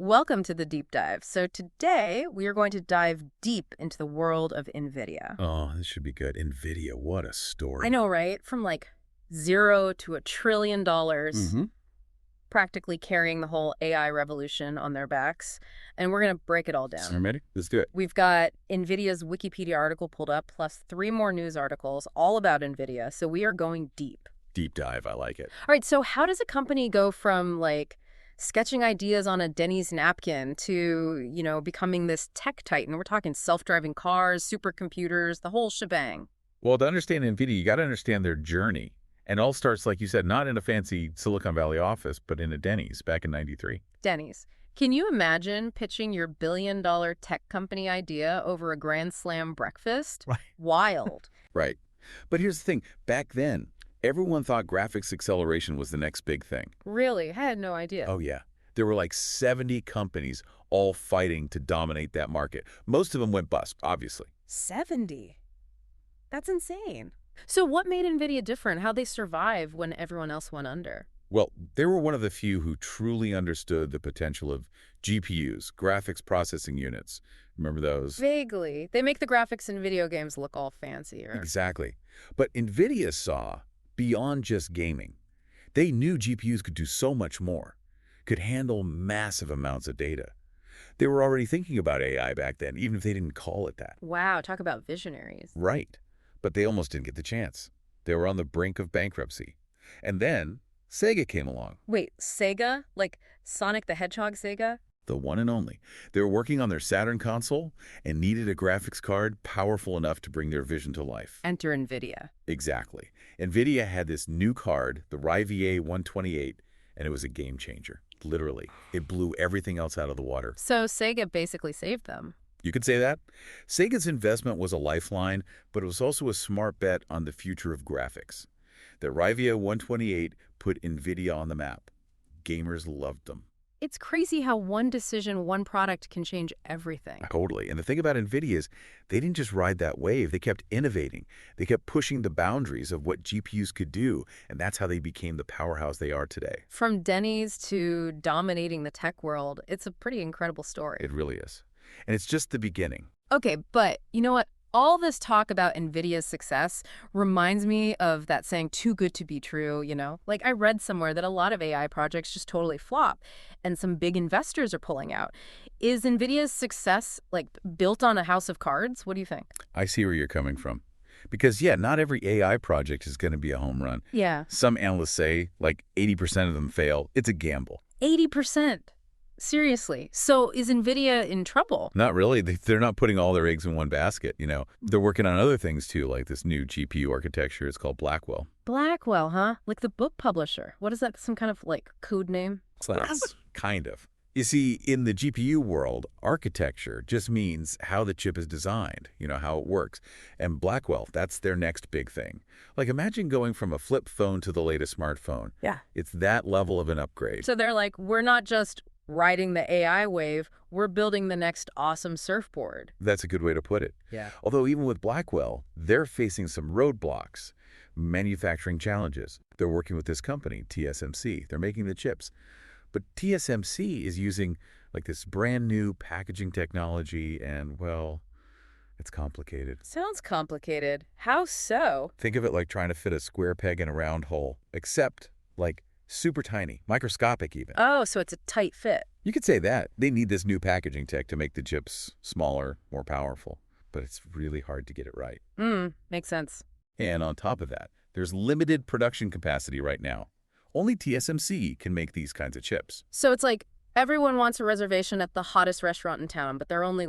Welcome to the deep dive. So today we are going to dive deep into the world of NVIDIA. Oh, this should be good. NVIDIA, what a story. I know, right? From like zero to $1 trillion, practically carrying the whole AI revolution on their backs. And we're going to break it all down. I'm ready. Let's do it. We've got NVIDIA's Wikipedia article pulled up, plus 3 more news articles all about NVIDIA. So we are going deep. Deep dive. I like it. All right, so how does a company go from like sketching ideas on a Denny's napkin to, becoming this tech titan? We're talking self-driving cars, supercomputers, the whole shebang. Well, to understand NVIDIA, you got to understand their journey. And it all starts, like you said, not in a fancy Silicon Valley office, but in a Denny's back in '93. Denny's. Can you imagine pitching your billion-dollar tech company idea over a Grand Slam breakfast? Right. Wild. Right. But here's the thing. Back then, everyone thought graphics acceleration was the next big thing. Really? I had no idea. Oh, yeah. There were like 70 companies all fighting to dominate that market. Most of them went bust, obviously. 70? That's insane. So what made NVIDIA different? How'd they survive when everyone else went under? Well, they were one of the few who truly understood the potential of GPUs, graphics processing units. Remember those? Vaguely. They make the graphics in video games look all fancier. Exactly. But NVIDIA saw beyond just gaming. They knew GPUs could do so much more, could handle massive amounts of data. They were already thinking about AI back then, even if they didn't call it that. Wow, talk about visionaries. Right. But they almost didn't get the chance. They were on the brink of bankruptcy. And then Sega came along. Wait, Sega? Like Sonic the Hedgehog Sega? The one and only. They were working on their Saturn console and needed a graphics card powerful enough to bring their vision to life. Enter NVIDIA. Exactly. NVIDIA had this new card, the Riviera 128, and it was a game changer. Literally. It blew everything else out of the water. So Sega basically saved them. You could say that. Sega's investment was a lifeline, but it was also a smart bet on the future of graphics. The Riviera 128 put NVIDIA on the map. Gamers loved them. It's crazy how one decision, one product can change everything. Totally. And the thing about NVIDIA is they didn't just ride that wave. They kept innovating. They kept pushing the boundaries of what GPUs could do, and that's how they became the powerhouse they are today. From Denny's to dominating the tech world, it's a pretty incredible story. It really is. And it's just the beginning. Okay, but you know what? All this talk about NVIDIA's success reminds me of that saying, too good to be true, Like I read somewhere that a lot of AI projects just totally flop and some big investors are pulling out. Is NVIDIA's success like built on a house of cards? What do you think? I see where you're coming from. Because, yeah, not every AI project is going to be a home run. Yeah. Some analysts say like 80% of them fail. It's a gamble. 80%. Seriously. So is NVIDIA in trouble? Not really. They're not putting all their eggs in one basket, They're working on other things, too, like this new GPU architecture. It's called Blackwell. Blackwell, huh? Like the book publisher. What is that, some kind of, code name? Kind of. You see, in the GPU world, architecture just means how the chip is designed, how it works. And Blackwell, that's their next big thing. Like, imagine going from a flip phone to the latest smartphone. Yeah. It's that level of an upgrade. So they're like, we're not just riding the AI wave, we're building the next awesome surfboard. That's a good way to put it. Yeah. Although even with Blackwell, they're facing some roadblocks, manufacturing challenges. They're working with this company, TSMC. They're making the chips. But TSMC is using this brand new packaging technology and, well, it's complicated. Sounds complicated. How so? Think of it like trying to fit a square peg in a round hole, except super tiny, microscopic even. Oh, so it's a tight fit. You could say that. They need this new packaging tech to make the chips smaller, more powerful. But it's really hard to get it right. Makes sense. And on top of that, there's limited production capacity right now. Only TSMC can make these kinds of chips. So it's like everyone wants a reservation at the hottest restaurant in town, but there are only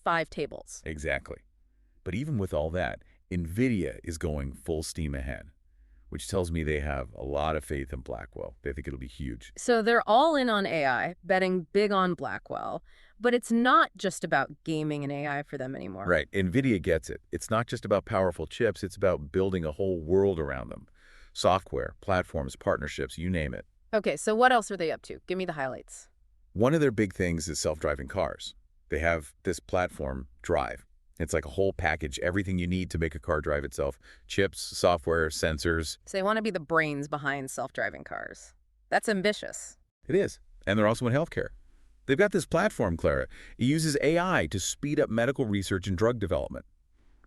5 tables. Exactly. But even with all that, NVIDIA is going full steam ahead, which tells me they have a lot of faith in Blackwell. They think it'll be huge. So they're all in on AI, betting big on Blackwell. But it's not just about gaming and AI for them anymore. Right. NVIDIA gets it. It's not just about powerful chips. It's about building a whole world around them. Software, platforms, partnerships, you name it. Okay, so what else are they up to? Give me the highlights. One of their big things is self-driving cars. They have this platform, Drive. It's like a whole package, everything you need to make a car drive itself. Chips, software, sensors. So they want to be the brains behind self-driving cars. That's ambitious. It is. And they're also in healthcare. They've got this platform, Clara. It uses AI to speed up medical research and drug development.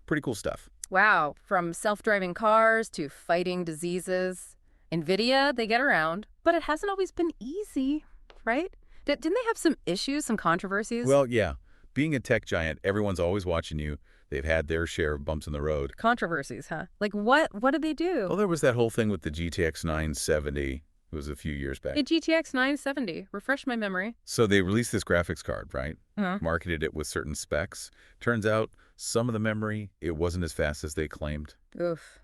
Pretty cool stuff. Wow, from self-driving cars to fighting diseases. NVIDIA, they get around, but it hasn't always been easy, right? Didn't they have some issues, some controversies? Well, yeah. Being a tech giant, everyone's always watching you. They've had their share of bumps in the road. Controversies, huh? Like what? What did they Well, do? there was that whole thing with the GTX 970. It was a few years back. A GTX 970. Refresh my memory. So they released this graphics card, right? Uh-huh. Marketed it with certain specs. Turns out some of the memory, it wasn't as fast as they claimed. Oof.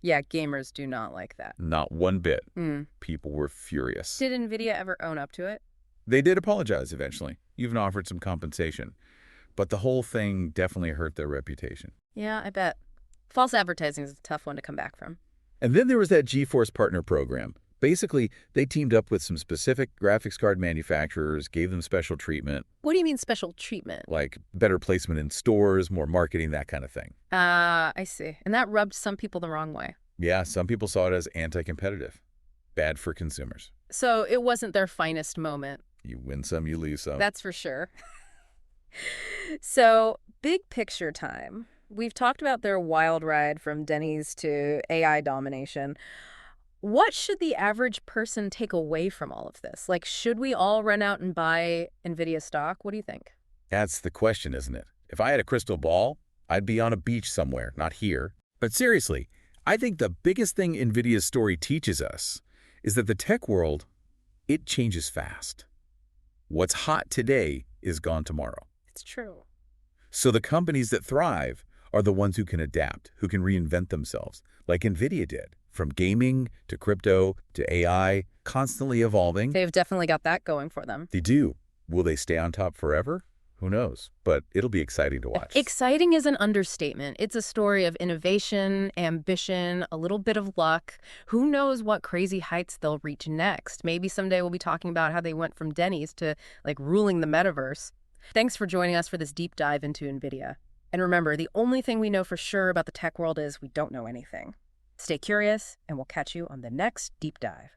Yeah, gamers do not like that. Not one bit. Mm. People were furious. Did NVIDIA ever own up to it? They did apologize eventually, even offered some compensation. But the whole thing definitely hurt their reputation. Yeah, I bet. False advertising is a tough one to come back from. And then there was that GeForce Partner Program. Basically, they teamed up with some specific graphics card manufacturers, gave them special treatment, What do you mean special treatment? like better placement in stores, more marketing, that kind of thing. I see. And that rubbed some people the wrong way. Yeah, some people saw it as anti-competitive. Bad for consumers. So it wasn't their finest moment. You win some, you lose some. That's for sure. So, big picture time. We've talked about their wild ride from Denny's to AI domination. What should the average person take away from all of this? Like, should we all run out and buy NVIDIA stock? What do you think? That's the question, isn't it? If I had a crystal ball, I'd be on a beach somewhere, not here. But seriously, I think the biggest thing NVIDIA's story teaches us is that the tech world, it changes fast. What's hot today is gone tomorrow. It's true. So the companies that thrive are the ones who can adapt, who can reinvent themselves, like NVIDIA did. From gaming to crypto to AI, constantly evolving. They've definitely got that going for them. They do. Will they stay on top forever? Who knows? But it'll be exciting to watch. Exciting is an understatement. It's a story of innovation, ambition, a little bit of luck. Who knows what crazy heights they'll reach next? Maybe someday we'll be talking about how they went from Denny's to, like, ruling the metaverse. Thanks for joining us for this deep dive into NVIDIA. And remember, the only thing we know for sure about the tech world is we don't know anything. Stay curious, and we'll catch you on the next deep dive.